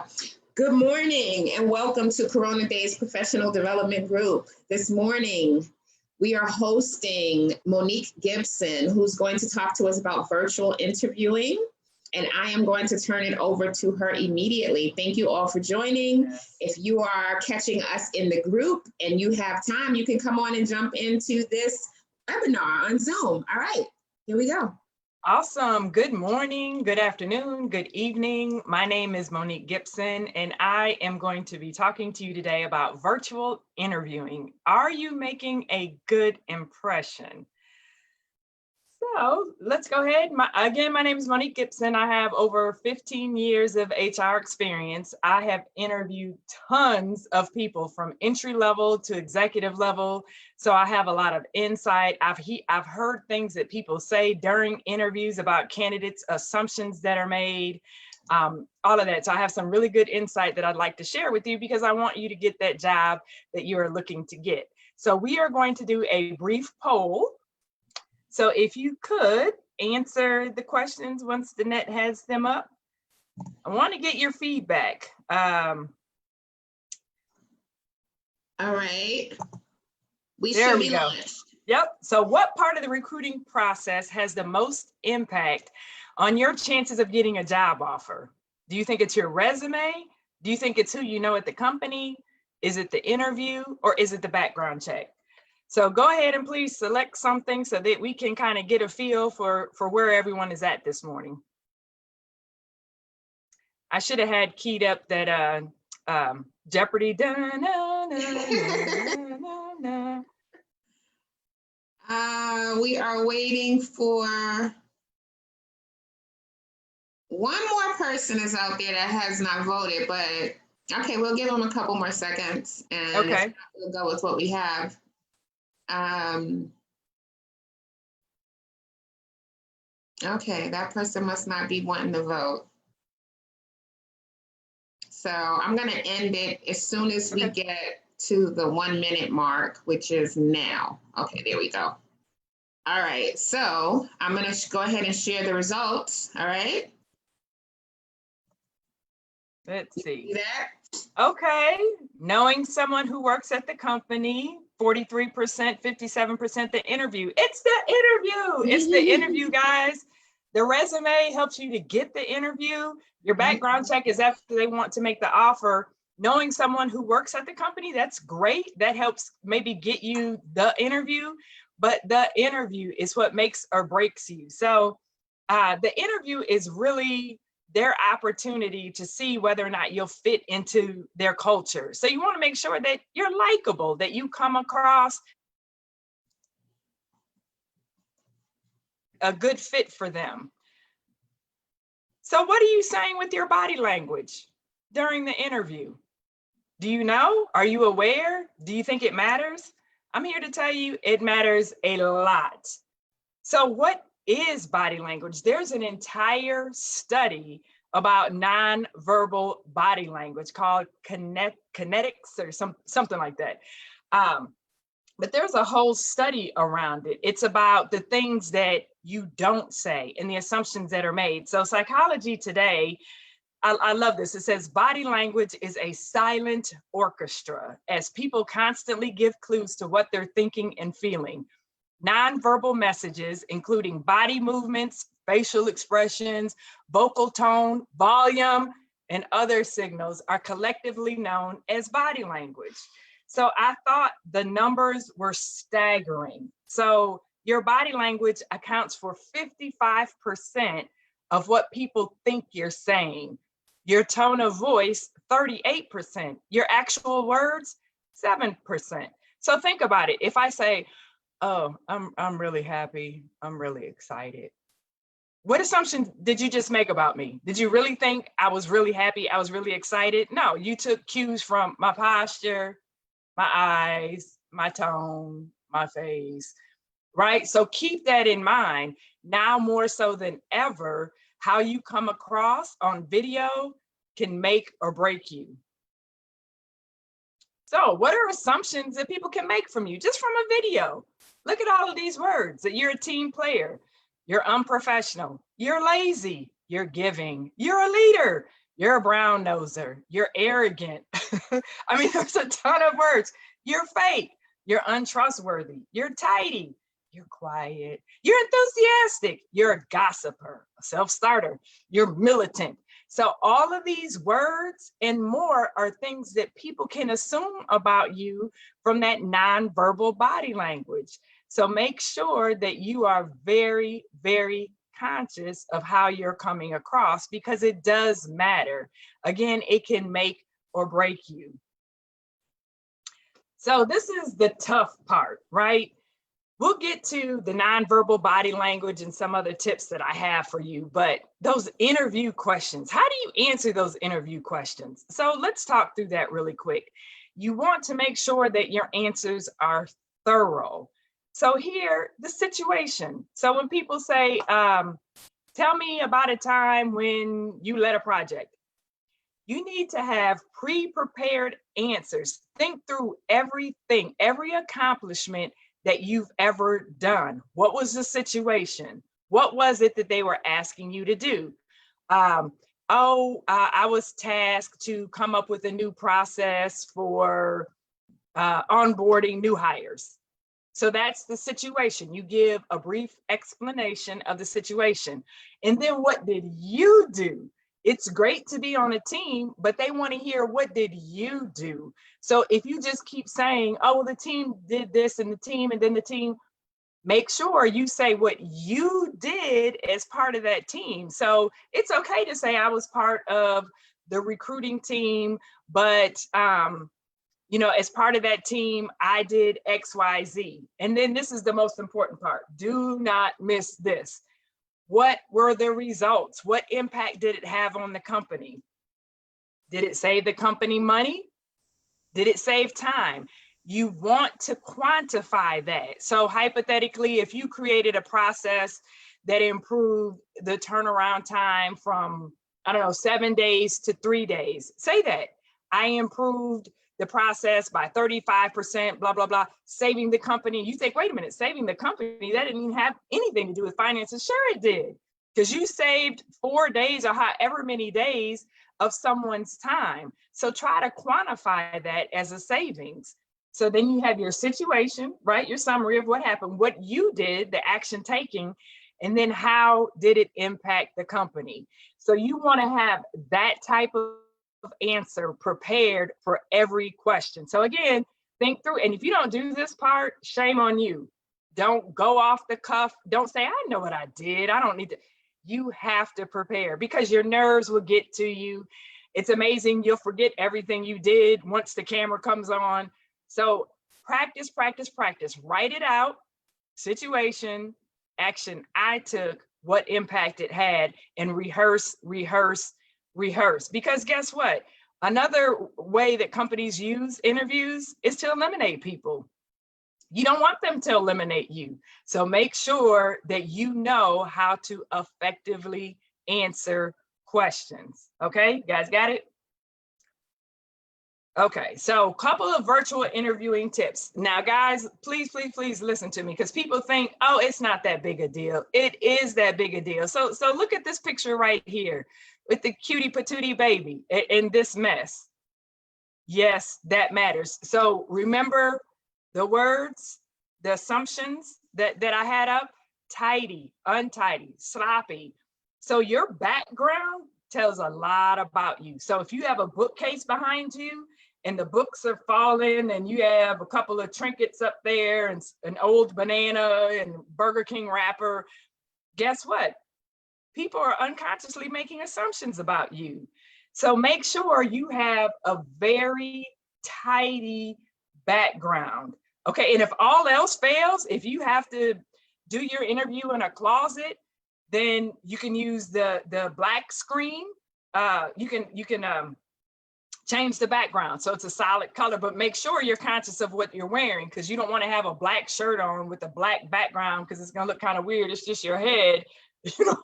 Wow. Good morning and welcome to Corona Daze Professional Development Group. This morning, we are hosting Monique Gibson, who's going to talk to us about virtual interviewing. And I am going to turn it over to her immediately. Thank you all for joining. If you are catching us in the group and you have time, you can come on and jump into this webinar on Zoom. All right, here we go. Awesome. Good morning, good afternoon, good evening. My name is Monique Gibson, and I am going to be talking to you today about virtual interviewing. Are you making a good impression? So let's go ahead. Again, my name is Monique Gibson. I have over 15 years of HR experience. I have interviewed tons of people from entry level to executive level. So I have a lot of insight. I've heard things that people say during interviews about candidates, assumptions that are made, all of that. So I have some really good insight that I'd like to share with you because I want you to get that job that you are looking to get. So we are going to do a brief poll. So if you could answer the questions once the net has them up. I want to get your feedback. All right. There we go. Yep. So what part of the recruiting process has the most impact on your chances of getting a job offer? Do you think it's your resume? Do you think it's who you know at the company? Is it the interview or is it the background check? So go ahead and please select something so that we can kind of get a feel for where everyone is at this morning. I should have had keyed up that Jeopardy. We are waiting for one more person is out there that has not voted, but okay, we'll give them a couple more seconds and okay, we'll go with what we have. Okay, that person must not be wanting to vote. So I'm going to end it as soon as we get to the 1 minute mark, which is now. Okay, there we go. All right, so I'm going to go ahead and share the results. All right. Let's see. See that? Okay, knowing someone who works at the company, 43%, 57% the interview. It's the interview. It's the interview, guys. The resume helps you to get the interview. Your background check is after they want to make the offer. Knowing someone who works at the company, that's great. That helps maybe get you the interview, but the interview is what makes or breaks you. So the interview is really their opportunity to see whether or not you'll fit into their culture. So you want to make sure that you're likable, that you come across a good fit for them. So what are you saying with your body language during the interview? Do you know? Are you aware? Do you think it matters? I'm here to tell you it matters a lot. So what is body language? There's an entire study about nonverbal body language called kinetics or something like that. But there's a whole study around it. It's about the things that you don't say and the assumptions that are made. So Psychology Today, I love this. It says body language is a silent orchestra as people constantly give clues to what they're thinking and feeling. Nonverbal messages, including body movements, facial expressions, vocal tone, volume, and other signals are collectively known as body language. So I thought the numbers were staggering. So your body language accounts for 55% of what people think you're saying. Your tone of voice, 38%. Your actual words, 7%. So think about it. If I say, oh, I'm really happy, I'm really excited. What assumption did you just make about me? Did you really think I was really happy, I was really excited? No, you took cues from my posture, my eyes, my tone, my face, right? So keep that in mind. Now more so than ever, how you come across on video can make or break you. So what are assumptions that people can make from you just from a video? Look at all of these words: that you're a team player, you're unprofessional, you're lazy, you're giving, you're a leader, You're a brown noser. You're arrogant. I mean, there's a ton of words. You're fake. You're untrustworthy. You're tidy. You're quiet. You're enthusiastic. You're a gossiper, a self-starter. You're militant. So all of these words and more are things that people can assume about you from that nonverbal body language. So make sure that you are very, very conscious of how you're coming across, because it does matter. Again, it can make or break you. So this is the tough part, right? We'll get to the nonverbal body language and some other tips that I have for you, but those interview questions, how do you answer those interview questions? So let's talk through that really quick. You want to make sure that your answers are thorough. So here, the situation. So when people say, tell me about a time when you led a project, you need to have pre-prepared answers. Think through everything, every accomplishment that you've ever done. What was the situation? What was it that they were asking you to do? I was tasked to come up with a new process for onboarding new hires. So that's the situation. You give a brief explanation of the situation. And then what did you do? It's great to be on a team, but they want to hear, what did you do? So if you just keep saying, oh, well, the team did this and then the team, make sure you say what you did as part of that team. So it's okay to say I was part of the recruiting team, but as part of that team, I did X, Y, Z. And then this is the most important part. Do not miss this. What were the results? What impact did it have on the company? Did it save the company money? Did it save time? You want to quantify that. So hypothetically, if you created a process that improved the turnaround time from, 7 days to 3 days, say that. I improved the process by 35%, blah, blah, blah, saving the company. You think, wait a minute, saving the company, that didn't even have anything to do with finances. Sure it did, because you saved 4 days or however many days of someone's time. So try to quantify that as a savings. So then you have your situation, right? Your summary of what happened, what you did, the action taking, and then how did it impact the company? So you want to have that type of answer prepared for every question. So again, think through, and if you don't do this part, shame on you. Don't go off the cuff. Don't say, I know what I did. I don't need to. You have to prepare, because your nerves will get to you. It's amazing. You'll forget everything you did once the camera comes on. So practice, practice, practice. Write it out. Situation, action I took, what impact it had, and rehearse, rehearse, rehearse. Because guess what? Another way that companies use interviews is to eliminate people. You don't want them to eliminate you. So make sure that you know how to effectively answer questions. Okay, you guys got it? Okay, so a couple of virtual interviewing tips. Now, guys, please, please, please listen to me, because people think, oh, it's not that big a deal. It is that big a deal. So look at this picture right here with the cutie patootie baby in this mess. Yes, that matters. So remember the words, the assumptions that I had up: tidy, untidy, sloppy. So your background tells a lot about you. So if you have a bookcase behind you and the books are falling and you have a couple of trinkets up there and an old banana and Burger King wrapper, guess what? People are unconsciously making assumptions about you. So make sure you have a very tidy background. Okay, and if all else fails, if you have to do your interview in a closet, then you can use the black screen. You can change the background so it's a solid color, but make sure you're conscious of what you're wearing, because you don't want to have a black shirt on with a black background, because it's going to look kind of weird. It's just your head,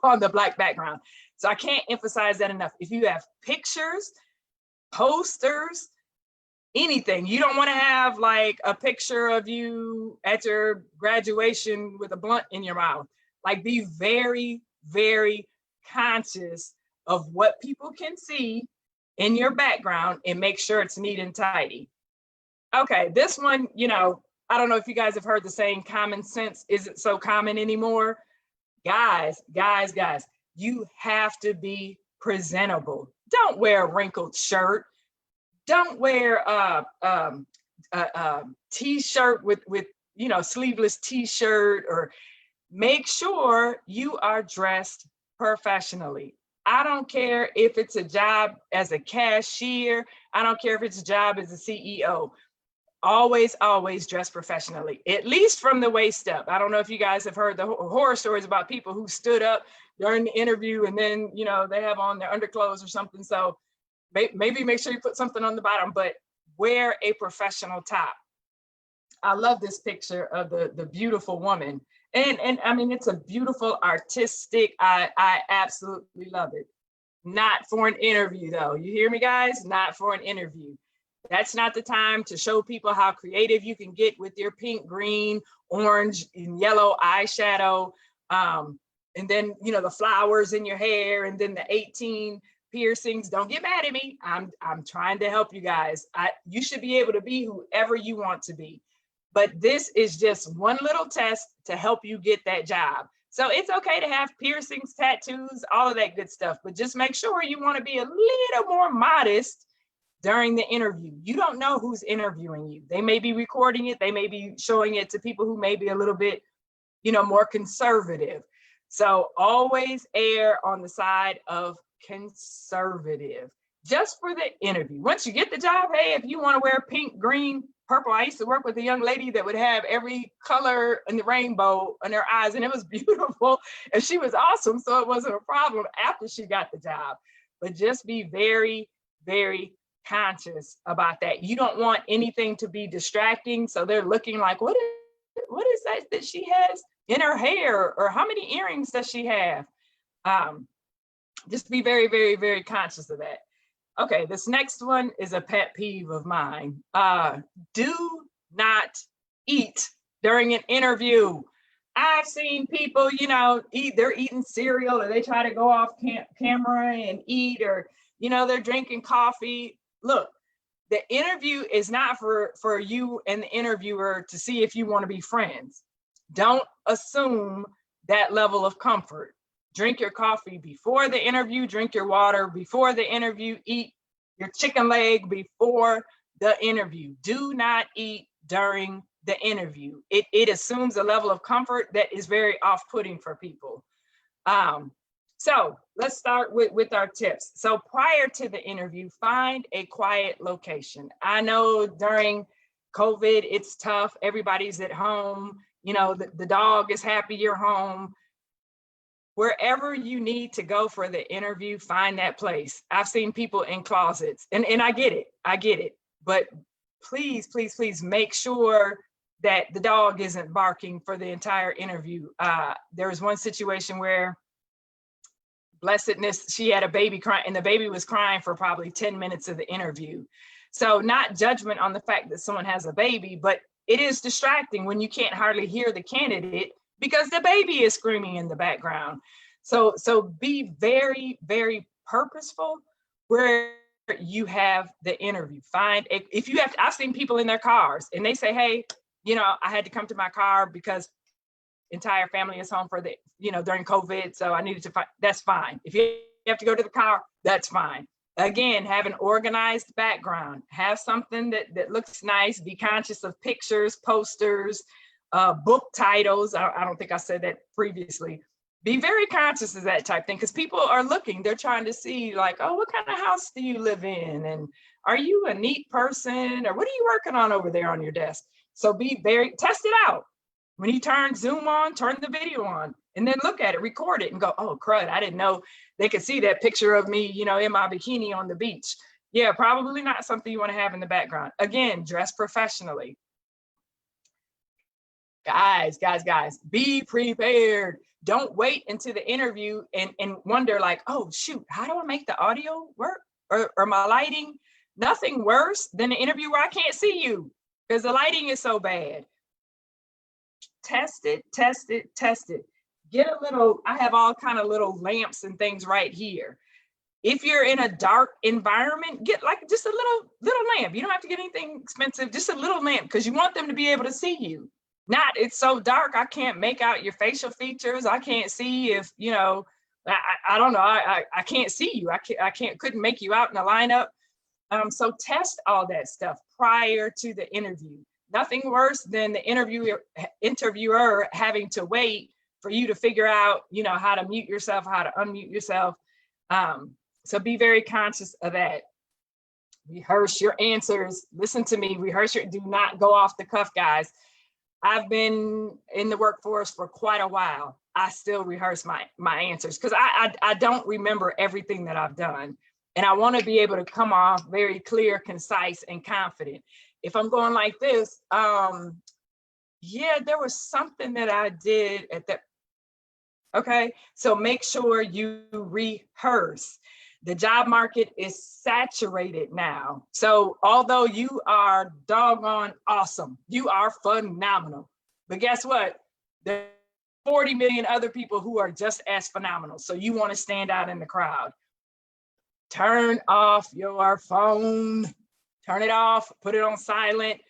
on the black background. So I can't emphasize that enough. If you have pictures, posters, anything, you don't want to have like a picture of you at your graduation with a blunt in your mouth. Like, be very, very conscious of what people can see in your background and make sure it's neat and tidy. Okay, this one, you know, I don't know if you guys have heard the saying, common sense isn't so common anymore. Guys, you have to be presentable. Don't wear a wrinkled shirt. Don't wear a t-shirt with you know, sleeveless t-shirt, or make sure you are dressed professionally. I don't care if it's a job as a cashier. I don't care if it's a job as a CEO. Always dress professionally, at least from the waist up. I don't know if you guys have heard the horror stories about people who stood up during the interview and then, you know, they have on their underclothes or something. So maybe make sure you put something on the bottom, but wear a professional top. I love this picture of the beautiful woman. And I mean, it's a beautiful artistic, I absolutely love it. Not for an interview though. You hear me, guys? Not for an interview. That's not the time to show people how creative you can get with your pink, green, orange, and yellow eyeshadow. And then, you know, the flowers in your hair, and then the 18 piercings. Don't get mad at me. I'm trying to help you guys. You should be able to be whoever you want to be. But this is just one little test to help you get that job. So it's okay to have piercings, tattoos, all of that good stuff, but just make sure you want to be a little more modest during the interview. You don't know who's interviewing you. They may be recording it. They may be showing it to people who may be a little bit, you know, more conservative. So always err on the side of conservative, just for the interview. Once you get the job, hey, if you want to wear pink, green, purple. I used to work with a young lady that would have every color in the rainbow in her eyes, and it was beautiful. And she was awesome, so it wasn't a problem after she got the job. But just be very, very conscious about that. You don't want anything to be distracting, so they're looking like, what is that she has in her hair, or how many earrings does she have? Just be very, very, very conscious of that. Okay, this next one is a pet peeve of mine. Do not eat during an interview. I've seen people, you know, they're eating cereal, or they try to go off camera and eat, or, you know, they're drinking coffee. Look, the interview is not for you and the interviewer to see if you want to be friends. Don't assume that level of comfort. Drink your coffee before the interview, drink your water before the interview, eat your chicken leg before the interview. Do not eat during the interview. It assumes a level of comfort that is very off-putting for people. So let's start with our tips. So prior to the interview, find a quiet location. I know during COVID, it's tough. Everybody's at home. You know, the dog is happy you're home. Wherever you need to go for the interview, find that place. I've seen people in closets, and I get it. But please, please, please make sure that the dog isn't barking for the entire interview. There was one situation where, blessedness, she had a baby crying, and the baby was crying for probably 10 minutes of the interview. So not judgment on the fact that someone has a baby, but it is distracting when you can't hardly hear the candidate because the baby is screaming in the background. So be very, very purposeful where you have the interview. If you have, I've seen people in their cars and they say, hey, you know, I had to come to my car because entire family is home for the, you know, during COVID. So I needed to find, that's fine. If you have to go to the car, that's fine. Again, have an organized background, have something that looks nice, be conscious of pictures, posters, book titles. I don't think I said that previously. Be very conscious of that type thing because people are looking, they're trying to see like, oh, what kind of house do you live in? And are you a neat person? Or what are you working on over there on your desk? So test it out. When you turn Zoom on, turn the video on, and then look at it, record it and go, oh, crud, I didn't know they could see that picture of me, you know, in my bikini on the beach. Yeah, probably not something you want to have in the background. Again, dress professionally. Guys, be prepared. Don't wait until the interview and wonder like, oh, shoot, how do I make the audio work? Or my lighting? Nothing worse than an interview where I can't see you because the lighting is so bad. Test it. Get a little, I have all kind of little lamps and things right here. If you're in a dark environment, get like just a little lamp. You don't have to get anything expensive, just a little lamp, because you want them to be able to see you. Not, it's so dark, I can't make out your facial features. I can't see if, you know, I don't know, I can't see you. Couldn't make you out in a lineup. So test all that stuff prior to the interview. Nothing worse than the interviewer having to wait for you to figure out, you know, how to mute yourself, how to unmute yourself. So be very conscious of that. Rehearse your answers. Listen to me, rehearse your, do not go off the cuff, guys. I've been in the workforce for quite a while. I still rehearse my answers because I don't remember everything that I've done. And I want to be able to come off very clear, concise, and confident. If I'm going like this, yeah, there was something that I did at that. Okay, so make sure you rehearse. The job market is saturated now. So although you are doggone awesome, you are phenomenal, but guess what? There are 40 million other people who are just as phenomenal. So you want to stand out in the crowd. Turn off your phone, turn it off, put it on silent.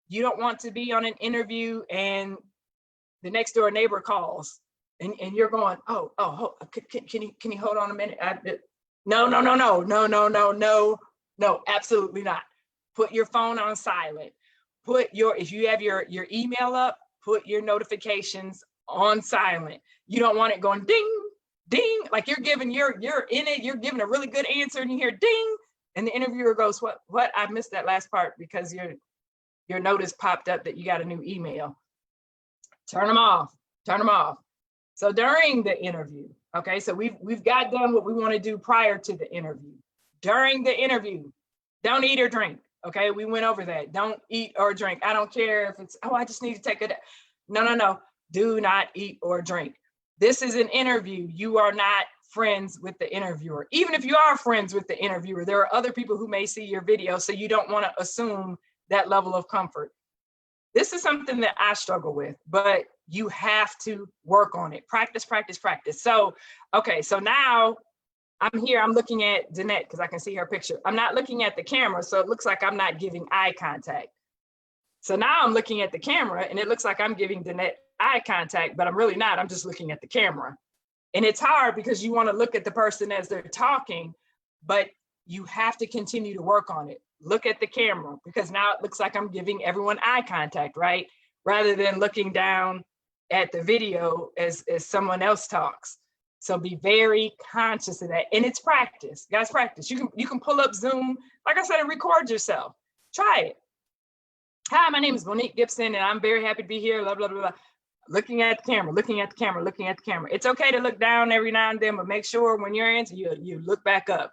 You don't want to be on an interview and the next door neighbor calls and you're going, can you hold on a minute? No, absolutely not. Put your phone on silent. If you have your email up, put your notifications on silent. You don't want it going ding, ding, like you're in it, you're giving a really good answer and you hear ding, and the interviewer goes, what? I missed that last part because your notice popped up that you got a new email. Turn them off. So during the interview, okay, so we've got done what we want to do prior to the interview. During the interview, don't eat or drink, okay? We went over that. Don't eat or drink. I don't care if it's, I just need to take a, no. Do not eat or drink. This is an interview. You are not friends with the interviewer. Even if you are friends with the interviewer, there are other people who may see your video, so you don't want to assume that level of comfort. This is something that I struggle with, but you have to work on it. Practice. So, okay, so now I'm here, I'm looking at Danette because I can see her picture. I'm not looking at the camera, so it looks like I'm not giving eye contact. So now I'm looking at the camera and it looks like I'm giving Danette eye contact, but I'm really not, I'm just looking at the camera. And it's hard because you want to look at the person as they're talking, but you have to continue to work on it. Look at the camera because now it looks like I'm giving everyone eye contact, right? Rather than looking down at the video as someone else talks. So be very conscious of that. And it's practice, guys, practice. You can pull up Zoom, like I said, and record yourself. Try it. Hi, my name is Monique Gibson and I'm very happy to be here, blah, blah, blah, blah. Looking at the camera. It's okay to look down every now and then, but make sure when you're in, you look back up.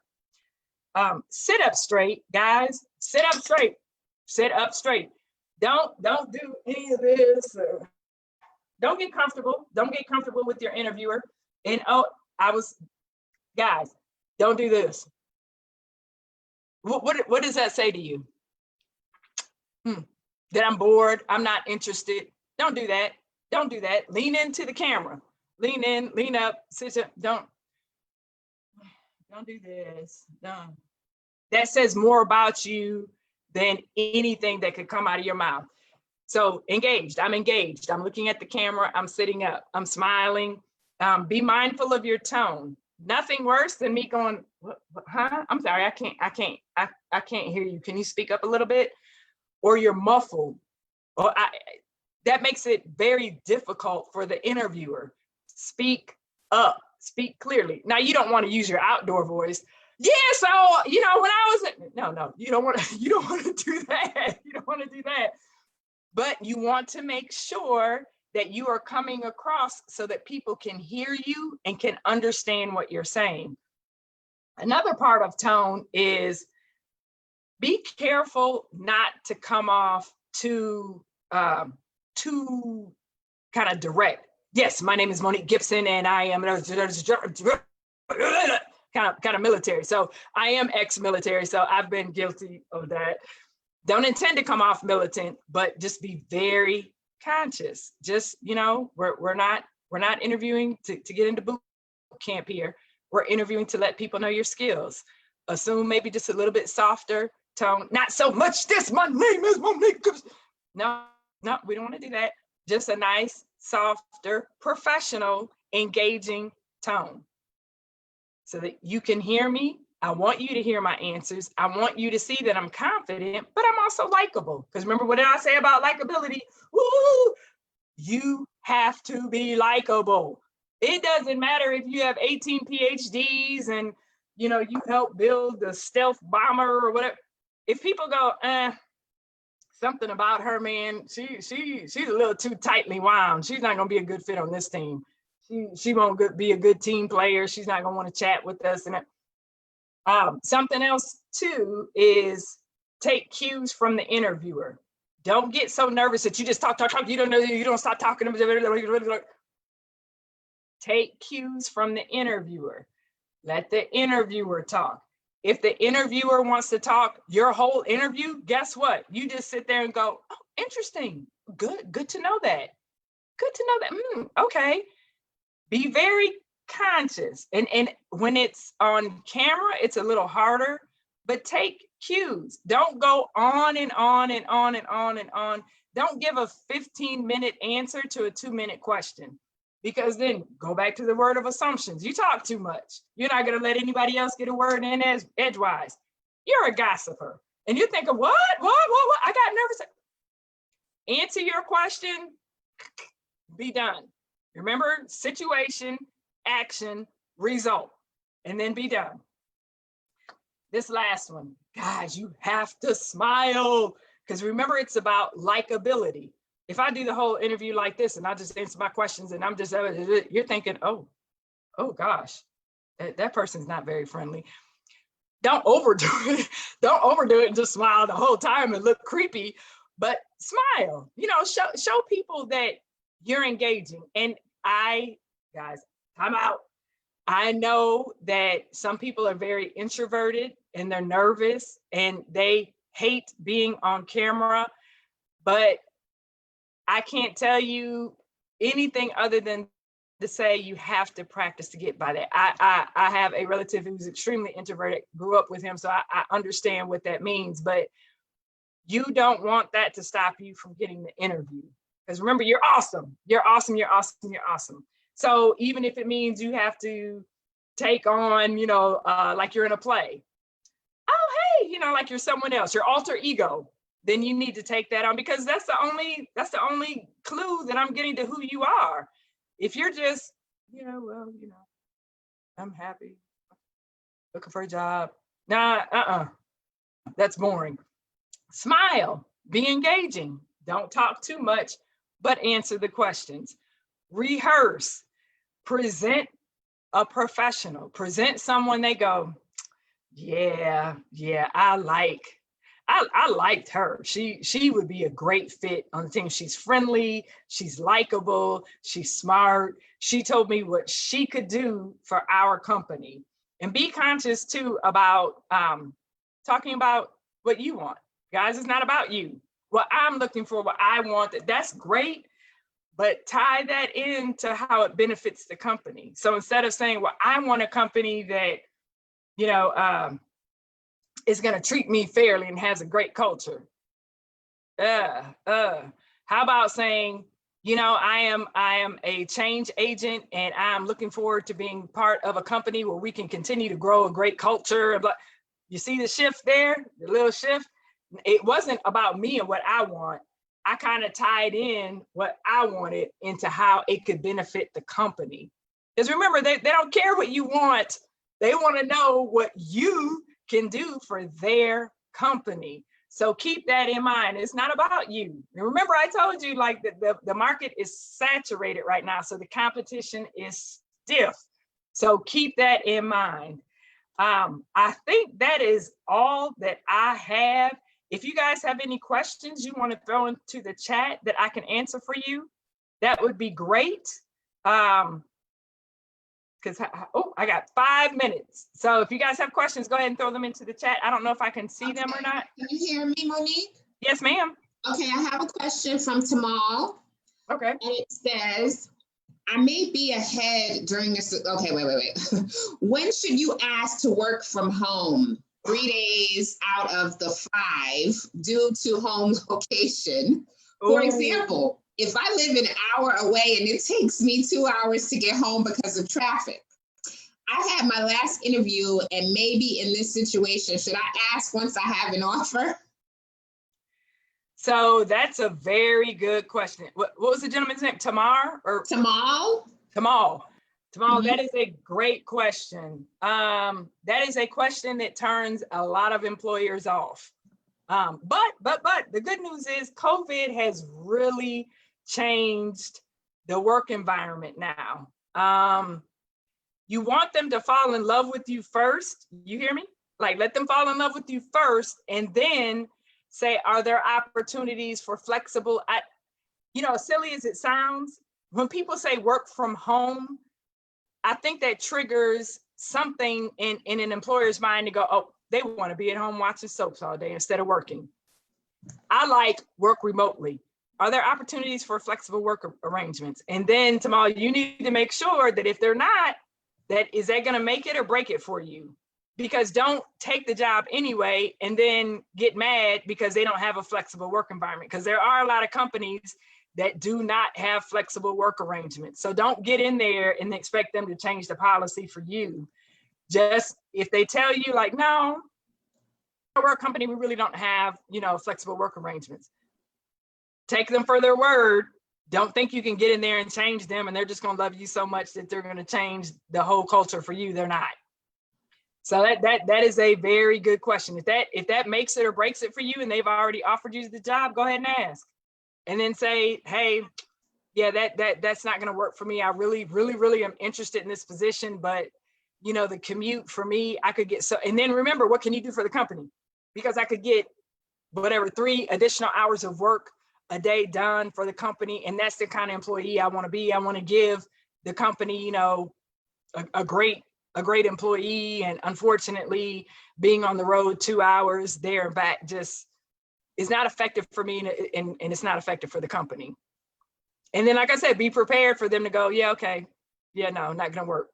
Sit up straight, guys. Sit up straight. Don't do any of this. Don't get comfortable. Don't get comfortable with your interviewer. And guys, don't do this. What does that say to you? That I'm bored, I'm not interested. Don't do that. Don't do that. Lean into the camera. Lean in, lean up, sit up. Don't do this. No. That says more about you than anything that could come out of your mouth. So engaged, I'm looking at the camera, I'm sitting up, I'm smiling. Be mindful of your tone. Nothing worse than me going, huh? I'm sorry, I can't hear you. Can you speak up a little bit? Or you're muffled. Or that makes it very difficult for the interviewer. Speak up, speak clearly. Now you don't want to use your outdoor voice. Yeah, so when I was no, you don't want to do that. You don't want to do that. But you want to make sure that you are coming across so that people can hear you and can understand what you're saying. Another part of tone is be careful not to come off too kind of direct. Yes, my name is Monique Gibson and I am kind of military. So I am ex-military, so I've been guilty of that. Don't intend to come off militant, but just be very conscious. Just, we're not interviewing to get into boot camp here. We're interviewing to let people know your skills. Assume maybe just a little bit softer tone, not so much this, my name is Monique. No, we don't want to do that. Just a nice, softer, professional, engaging tone. So that you can hear me. I want you to hear my answers. I want you to see that I'm confident, but I'm also likable. Because remember, what did I say about likability? Woo! You have to be likable. It doesn't matter if you have 18 PhDs and you help build the stealth bomber or whatever. If people go, something about her, man, she's a little too tightly wound. She's not gonna be a good fit on this team. She won't be a good team player. She's not gonna want to chat with us. And something else too is take cues from the interviewer. Don't get so nervous that you just talk. You don't stop talking. Take cues from the interviewer. Let the interviewer talk. If the interviewer wants to talk your whole interview, guess what? You just sit there and go, oh, interesting. Good to know that. Good to know that. Okay. Be very conscious. And when it's on camera, it's a little harder, but take cues. Don't go on and on and on and on and on. Don't give a 15-minute answer to a 2-minute question, because then go back to the word of assumptions. You talk too much. You're not going to let anybody else get a word in as edgewise. You're a gossiper. And you think of what? I got nervous. Answer your question, be done. Remember, situation, action, result, and then be done. This last one, guys, you have to smile, because remember, it's about likability. If I do the whole interview like this and I just answer my questions and I'm just, you're thinking, oh gosh, that person's not very friendly. Don't overdo it. Don't overdo it and just smile the whole time and look creepy, but smile, show people that you're engaging. And guys, time out. I know that some people are very introverted and they're nervous and they hate being on camera, but I can't tell you anything other than to say you have to practice to get by that. I have a relative who's extremely introverted, grew up with him, so I understand what that means, but you don't want that to stop you from getting the interview. Because remember, you're awesome. You're awesome. You're awesome. You're awesome. So even if it means you have to take on, like you're in a play. Oh, hey, like you're someone else, your alter ego. Then you need to take that on, because that's the only clue that I'm getting to who you are. If you're just, I'm happy, looking for a job. Nah, that's boring. Smile, be engaging. Don't talk too much, but answer the questions. Rehearse, present a professional, present someone they go, yeah, I liked her. She would be a great fit on the team. She's friendly, she's likable, she's smart. She told me what she could do for our company. And be conscious too about talking about what you want. Guys, it's not about you. What I'm looking for, what I want, that's great, but tie that into how it benefits the company. So instead of saying, well, I want a company that, is going to treat me fairly and has a great culture. How about saying, I am a change agent and I'm looking forward to being part of a company where we can continue to grow a great culture. You see the shift there, the little shift? It wasn't about me and what I want. I kind of tied in what I wanted into how it could benefit the company. Because remember, they don't care what you want. They want to know what you can do for their company. So keep that in mind. It's not about you. And remember, I told you like the market is saturated right now. So the competition is stiff. So keep that in mind. I think that is all that I have. If you guys have any questions you want to throw into the chat that I can answer for you, that would be great. Because I got 5 minutes. So if you guys have questions, go ahead and throw them into the chat. I don't know if I can see them or not. Can you hear me, Monique? Yes, ma'am. Okay, I have a question from Tamal. Okay. And it says, I may be ahead during this. Okay, wait. When should you ask to work from home? 3 days out of the 5 due to home location. For example, if I live an hour away and it takes me 2 hours to get home because of traffic. I had my last interview, and maybe in this situation, should I ask once I have an offer? So that's a very good question. What was the gentleman's name? Tamar or Tamal? Tamal. Tamal, that is a great question. That is a question that turns a lot of employers off. But the good news is COVID has really changed the work environment now. You want them to fall in love with you first. You hear me? Like, let them fall in love with you first, and then say, are there opportunities for flexible? Silly as it sounds, when people say work from home, I think that triggers something in an employer's mind to go, oh, they want to be at home watching soaps all day instead of working. I like work remotely. Are there opportunities for flexible work arrangements? And then, Tamal, you need to make sure that if they're not, is that going to make it or break it for you? Because don't take the job anyway and then get mad because they don't have a flexible work environment, because there are a lot of companies that do not have flexible work arrangements. So don't get in there and expect them to change the policy for you. Just if they tell you like, no, we're a company, we really don't have, flexible work arrangements. Take them for their word. Don't think you can get in there and change them and they're just going to love you so much that they're going to change the whole culture for you. They're not. So that is a very good question. If that makes it or breaks it for you and they've already offered you the job, go ahead and ask. And then say, hey, yeah, that's not going to work for me. I really, really, really am interested in this position, but the commute for me, I could get and then remember, what can you do for the company? Because I could get whatever 3 additional hours of work a day done for the company. And that's the kind of employee I want to be. I want to give the company, a great employee. And unfortunately, being on the road 2 hours there and back just is not effective for me, and it's not effective for the company. And then, like I said, be prepared for them to go, yeah, okay. Yeah, no, not going to work.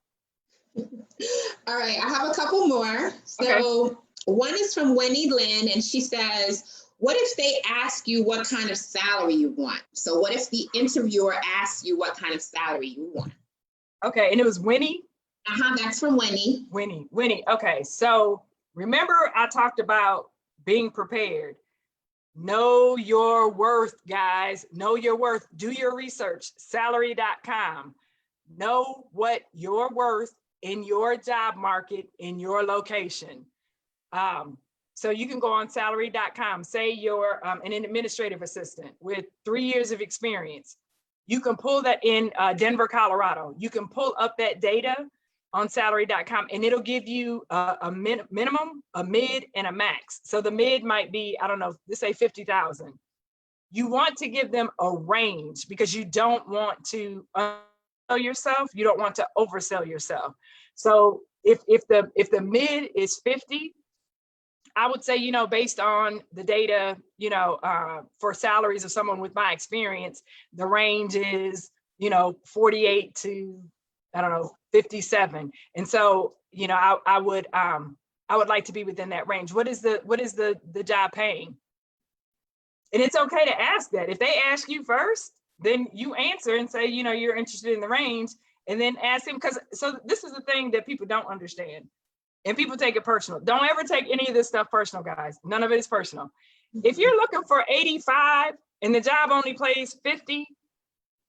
All right, I have a couple more. So okay. One is from Wendy Lynn, and she says, what if they ask you what kind of salary you want? So what if the interviewer asks you what kind of salary you want? Okay, and it was Winnie? That's from Winnie. Winnie, okay. So remember I talked about being prepared. Know your worth, guys. Know your worth. Do your research. Salary.com. Know what you're worth in your job market, in your location. So you can go on salary.com, say you're an administrative assistant with 3 years of experience. You can pull that in Denver, Colorado. You can pull up that data on salary.com and it'll give you a minimum, a mid, and a max. So the mid might be, I don't know, let's say 50,000. You want to give them a range because you don't want to sell yourself. You don't want to oversell yourself. So if the mid is 50, I would say, based on the data, for salaries of someone with my experience, the range is, 48 to, 57. And so, I would like to be within that range. What is the job paying? And it's okay to ask that. If they ask you first, then you answer and say, you're interested in the range, and then ask them, so this is the thing that people don't understand. And people take it personal. Don't ever take any of this stuff personal, guys. None of it is personal. If you're looking for 85 and the job only pays 50,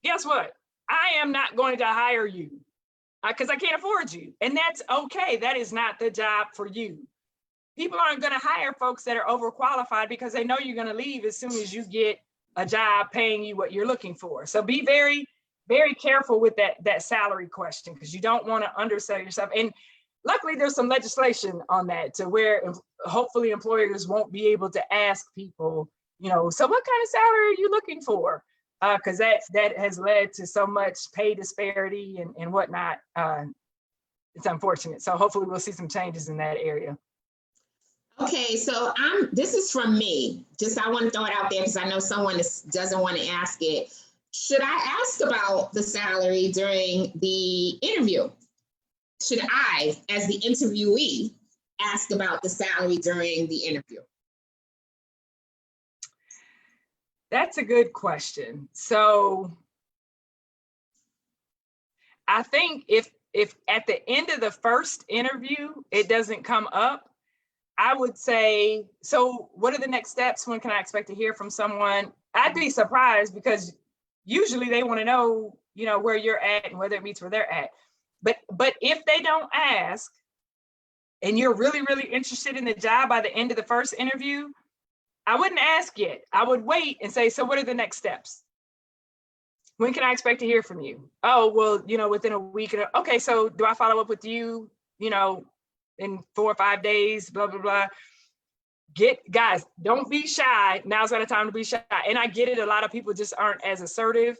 guess what? I am not going to hire you because I can't afford you. And that's okay. That is not the job for you. People aren't going to hire folks that are overqualified because they know you're going to leave as soon as you get a job paying you what you're looking for. So be very, very careful with that salary question, because you don't want to undersell yourself. And luckily, there's some legislation on that to where hopefully employers won't be able to ask people, so what kind of salary are you looking for? Because that has led to so much pay disparity and whatnot. It's unfortunate. So hopefully we'll see some changes in that area. Okay, so this is from me. I want to throw it out there because I know someone doesn't want to ask it. should I ask about the salary during the interview? Should I, as the interviewee, ask about the salary during the interview? That's a good question. So I think if at the end of the first interview, it doesn't come up, I would say, so what are the next steps? When can I expect to hear from someone? I'd be surprised because usually they want to know, where you're at and whether it meets where they're at. But if they don't ask and you're really, really interested in the job by the end of the first interview, I wouldn't ask yet. I would wait and say, so what are the next steps? When can I expect to hear from you? Oh, well, within a week. Okay, so do I follow up with you, in 4 or 5 days, blah, blah, blah. Guys, don't be shy. Now's not the time to be shy. And I get it. A lot of people just aren't as assertive.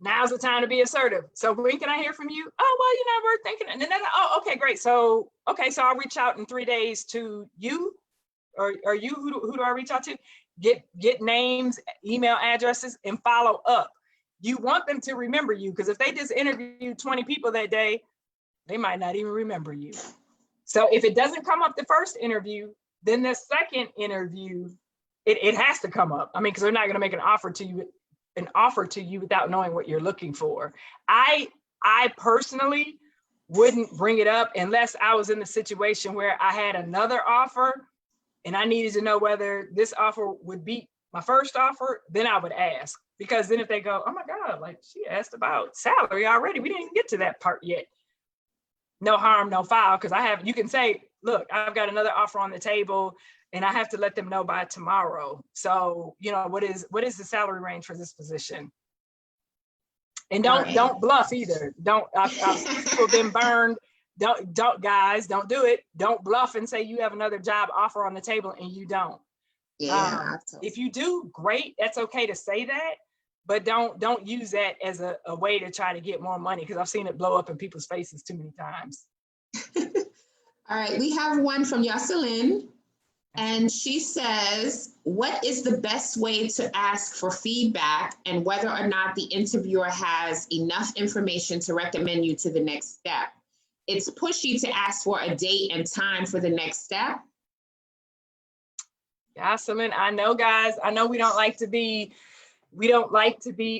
Now's the time to be assertive. So when can I hear from you? Oh, well, we're thinking. And then, oh, okay, great. So I'll reach out in 3 days to you or you. Who do I reach out to? Get names, email addresses, and follow up. You want them to remember you, because if they just interviewed 20 people that day, they might not even remember you. So if it doesn't come up the first interview, then the second interview, it has to come up. I mean, because they're not going to make an offer to you without knowing what you're looking for. I personally wouldn't bring it up unless I was in the situation where I had another offer and I needed to know whether this offer would beat my first offer. Then I would ask, because then if they go, oh my God, like she asked about salary already, we didn't even get to that part yet. No harm, no foul, because you can say, look, I've got another offer on the table and I have to let them know by tomorrow. So, what is the salary range for this position? And don't bluff either. I've seen people been burned. Don't guys, don't do it. Don't bluff and say you have another job offer on the table and you don't. Yeah. If you do, great. That's okay to say that, but don't use that as a way to try to get more money, because I've seen it blow up in people's faces too many times. All right, we have one from Yoselin, and she says, what is the best way to ask for feedback and whether or not the interviewer has enough information to recommend you to the next step? It's pushy to ask for a date and time for the next step. Yoselin, I know, guys, I know we don't like to be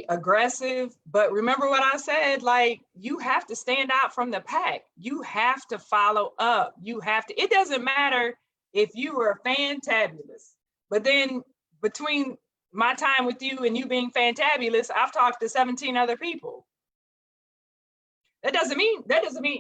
aggressive, but remember what I said, like, you have to stand out from the pack. You have to follow up. It doesn't matter if you were fantabulous, but then between my time with you and you being fantabulous, I've talked to 17 other people. That doesn't mean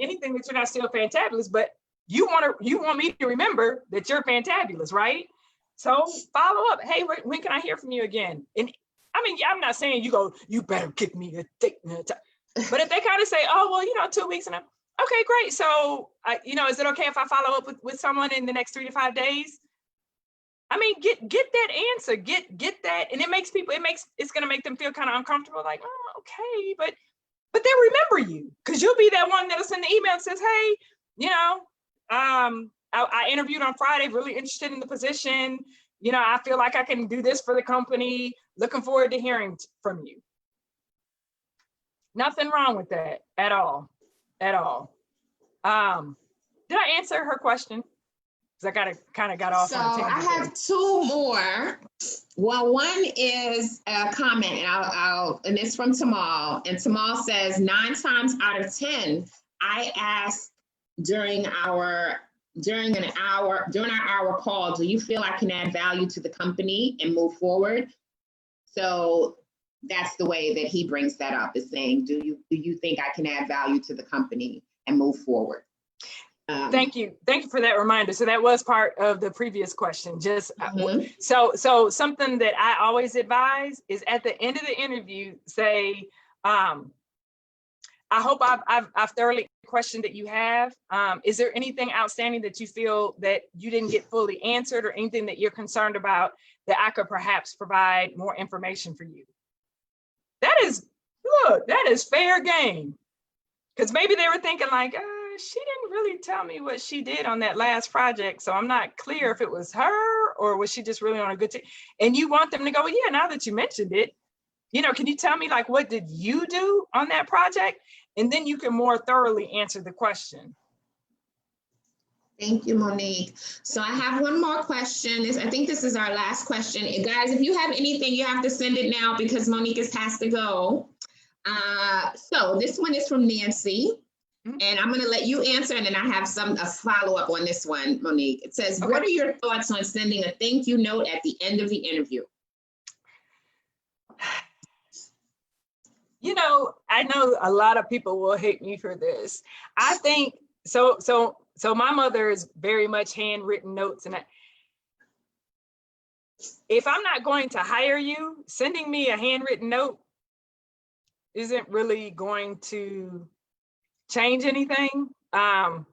anything that you're not still fantabulous, but you want me to remember that you're fantabulous, right? So follow up. Hey, when can I hear from you again? And I mean, I'm not saying you better give me a date. But if they kind of say, oh, well, 2 weeks, and okay, great. So, is it okay if I follow up with someone in the next 3 to 5 days? I mean, get that answer, get that. And it's going to make them feel kind of uncomfortable. Like, oh, okay. But they'll remember you, because you'll be that one that'll send the email and says, hey, I interviewed on Friday, really interested in the position. I feel like I can do this for the company. Looking forward to hearing from you. Nothing wrong with that at all. Did I answer her question? Because I kind of got off. So I have 2 more. Well, one is a comment, and it's from Tamal. And Tamal says, 9 times out of 10, I ask during our hour call, do you feel I can add value to the company and move forward? So that's the way that he brings that up, is saying, do you think I can add value to the company and move forward? Thank you for that reminder. So that was part of the previous question. Just so something that I always advise is at the end of the interview, say, I hope I've thoroughly questioned that you have. Is there anything outstanding that you feel that you didn't get fully answered, or anything that you're concerned about that I could perhaps provide more information for you? That is fair game. Because maybe they were thinking like, she didn't really tell me what she did on that last project, so I'm not clear if it was her or was she just really on a good team. And you want them to go, well, yeah, now that you mentioned it, can you tell me, like, what did you do on that project? And then you can more thoroughly answer the question. Thank you, Monique. So I have one more question. I think this is our last question. Guys, if you have anything, you have to send it now because Monique has to go. So this one is from Nancy. And I'm going to let you answer, and then I have a follow-up on this one, Monique. It says, okay. What are your thoughts on sending a thank you note at the end of the interview? I know a lot of people will hate me for this. I think, so my mother is very much handwritten notes. And if I'm not going to hire you, sending me a handwritten note isn't really going to change anything. I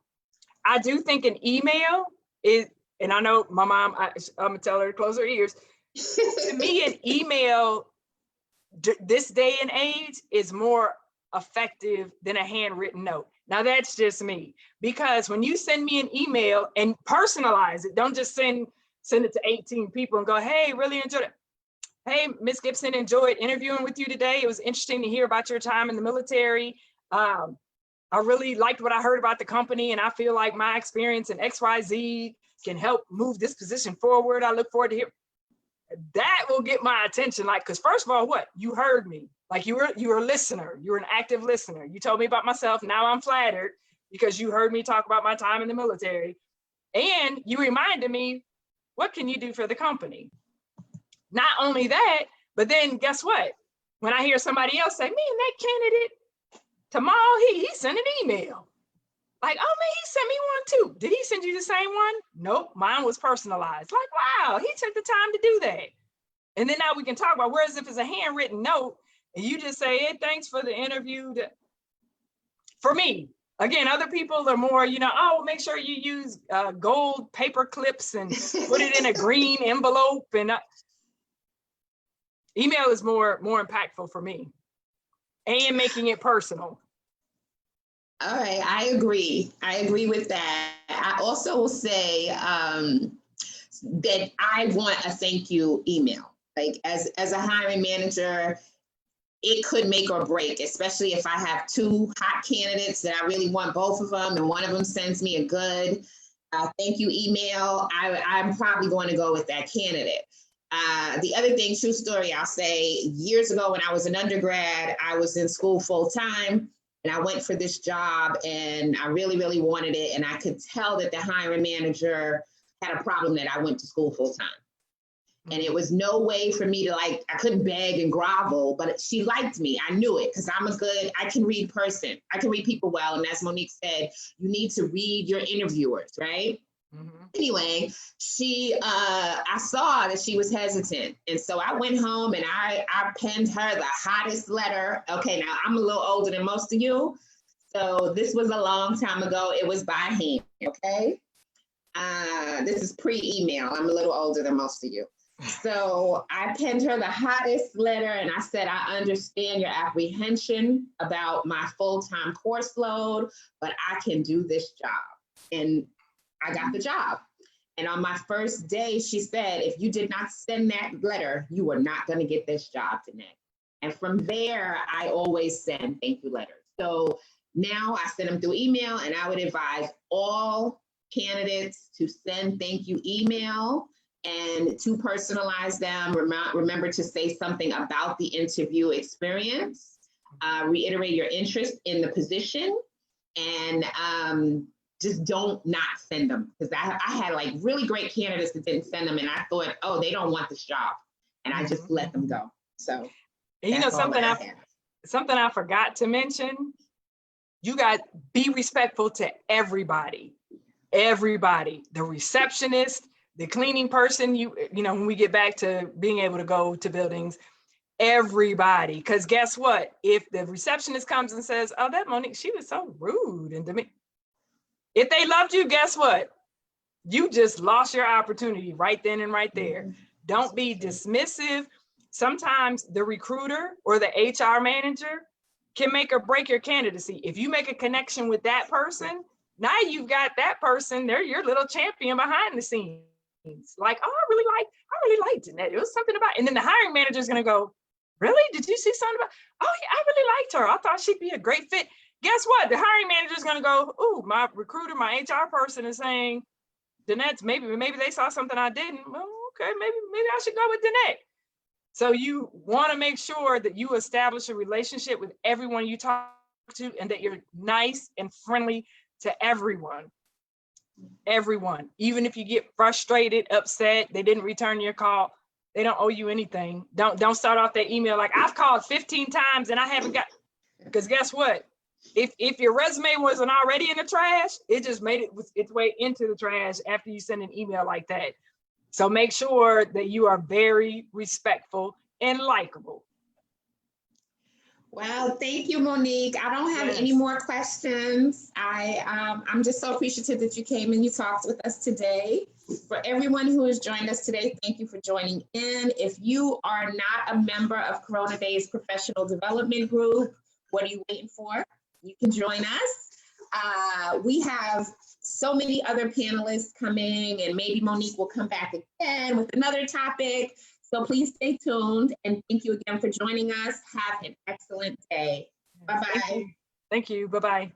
do think an email is, and I know my mom, I'm gonna tell her to close her ears. To me, an email this day and age is more effective than a handwritten note. Now that's just me, because when you send me an email and personalize it, don't just send it to 18 people and go, hey, really enjoyed it. Hey, Miss Gibson, enjoyed interviewing with you today. It was interesting to hear about your time in the military. I really liked what I heard about the company, and I feel like my experience in XYZ can help move this position forward. I look forward to hear. That will get my attention. Like, because first of all, what? You heard me. Like, you were a listener. You were an active listener. You told me about myself. Now I'm flattered because you heard me talk about my time in the military. And you reminded me, what can you do for the company? Not only that, but then guess what? When I hear somebody else say, me and that candidate, tomorrow he sent an email. Like, oh man, he sent me one too. Did he send you the same one? Nope, mine was personalized. Like, wow, he took the time to do that. And then now we can talk about, whereas if it's a handwritten note and you just say, hey, thanks for the interview. For me, again, other people are more, oh, make sure you use gold paper clips and put it in a green envelope. And email is more impactful for me, and making it personal. All right, I agree. I agree with that. I also will say that I want a thank you email. Like, as a hiring manager, it could make or break, especially if I have two hot candidates that I really want both of them, and one of them sends me a good thank you email. I'm probably going to go with that candidate. The other thing, true story, I'll say, years ago when I was an undergrad, I was in school full time. And I went for this job and I really, really wanted it. And I could tell that the hiring manager had a problem that I went to school full time. And it was no way for me to, like, I couldn't beg and grovel, but she liked me. I knew it because I can read person. I can read people well. And as Monique said, you need to read your interviewers, right? Mm-hmm. Anyway, I saw that she was hesitant. And so I went home and I penned her the hottest letter. Okay, now I'm a little older than most of you. So this was a long time ago. It was by hand, okay? This is pre-email. I'm a little older than most of you. So I penned her the hottest letter and I said, I understand your apprehension about my full-time course load, but I can do this job. And I got the job. And on my first day, she said, if you did not send that letter, you are not going to get this job today. And from there, I always send thank you letters. So now I send them through email, and I would advise all candidates to send thank you email and to personalize them. Remember to say something about the interview experience, reiterate your interest in the position, and just don't not send them. Because I had like really great candidates that didn't send them, and I thought, oh, they don't want this job. And I just let them go. So, and something I forgot to mention, you guys be respectful to everybody. Everybody, the receptionist, the cleaning person, when we get back to being able to go to buildings, everybody. Because guess what? If the receptionist comes and says, oh, that Monique, she was so rude and demeaning. If they loved you, guess what? You just lost your opportunity right then and right there. Don't be dismissive. Sometimes the recruiter or the HR manager can make or break your candidacy. If you make a connection with that person, now you've got that person, they're your little champion behind the scenes. Like, oh, I really liked Jeanette. It was something about, and then the hiring manager is going to go, Really? Did you see something about, oh yeah, I really liked her. I thought she'd be a great fit. Guess what? The hiring manager's gonna go, ooh, my recruiter, my HR person is saying, Danette's, maybe they saw something I didn't. Well, okay, maybe I should go with Danette. So you wanna make sure that you establish a relationship with everyone you talk to and that you're nice and friendly to everyone. Everyone, even if you get frustrated, upset, they didn't return your call, they don't owe you anything. Don't start off that email like, I've called 15 times and I haven't got, because guess what? If your resume wasn't already in the trash, it just made its way into the trash after you send an email like that. So make sure that you are very respectful and likable. Well, thank you, Monique. I don't have any more questions. I'm just so appreciative that you came and you talked with us today. For everyone who has joined us today, thank you for joining in. If you are not a member of Corona Daze Professional Development Group, what are you waiting for? You can join us. We have so many other panelists coming, and maybe Monique will come back again with another topic. So please stay tuned, and thank you again for joining us. Have an excellent day. Bye-bye. Thank you. Bye-bye.